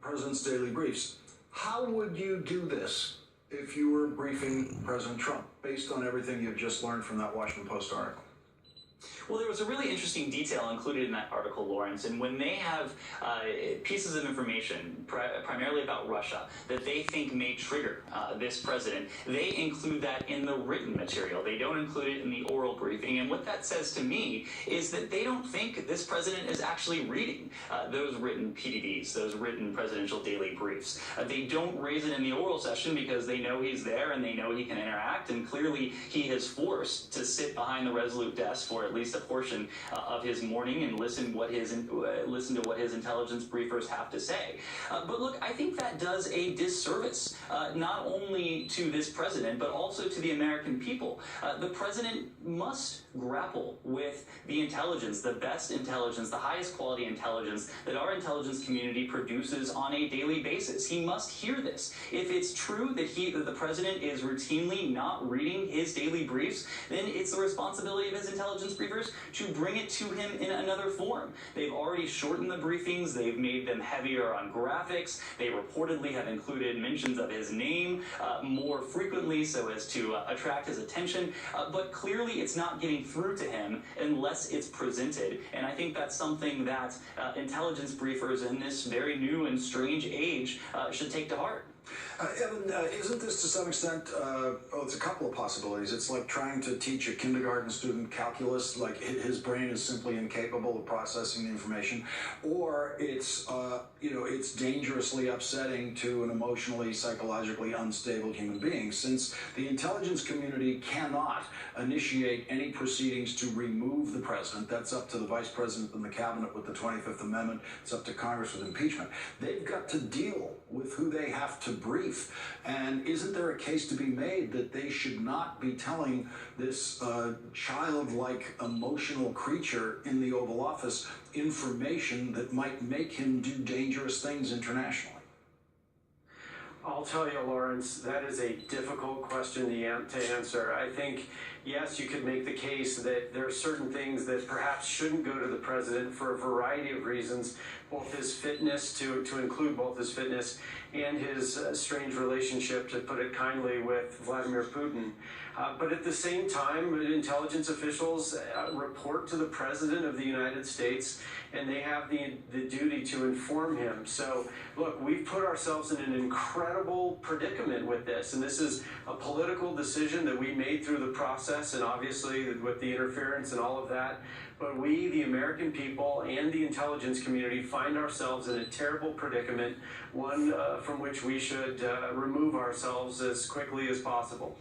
President's daily briefs. How would you do this if you were briefing President Trump, based on everything you've just learned from that Washington Post article? Well, there was a really interesting detail included in that article, Lawrence, and when they have pieces of information, primarily about Russia, that they think may trigger this president, they include that in the written material. They don't include it in the oral briefing, and what that says to me is that they don't think this president is actually reading those written PDDs, those written presidential daily briefs. They don't raise it in the oral session because they know he's there and they know he can interact, and clearly he is forced to sit behind the Resolute desk for at least a portion of his morning and listen to what his intelligence briefers have to say. But look, I think that does a disservice not only to this president but also to the American people. The president must grapple with the intelligence, the best intelligence, the highest quality intelligence that our intelligence community produces on a daily basis. He must hear this. If it's true that the president is routinely not reading his daily briefs, then it's the responsibility of his intelligence briefers to bring it to him in another form. They've already shortened the briefings. They've made them heavier on graphics. They reportedly have included mentions of his name more frequently so as to attract his attention. But clearly it's not getting through to him unless it's presented. And I think that's something that intelligence briefers in this very new and strange age should take to heart. Evan, isn't this to some extent, it's a couple of possibilities. It's like trying to teach a kindergarten student calculus, like his brain is simply incapable of processing the information, or it's, it's dangerously upsetting to an emotionally, psychologically unstable human being, since the intelligence community cannot initiate any proceedings to remove the president. That's up to the vice president and the cabinet with the 25th Amendment. It's up to Congress with impeachment. They've got to deal with who they have to brief. And isn't there a case to be made that they should not be telling this childlike, emotional creature in the Oval Office information that might make him do dangerous things internationally? I'll tell you, Lawrence, that is a difficult question to answer. I think, yes, you could make the case that there are certain things that perhaps shouldn't go to the president for a variety of reasons, both his fitness, to include both his fitness and his strange relationship, to put it kindly, with Vladimir Putin. But at the same time, intelligence officials report to the President of the United States, and they have the duty to inform him. So, look, we've put ourselves in an incredible predicament with this, and this is a political decision that we made through the process, and obviously with the interference and all of that. But we, the American people, and the intelligence community find ourselves in a terrible predicament, one from which we should remove ourselves as quickly as possible.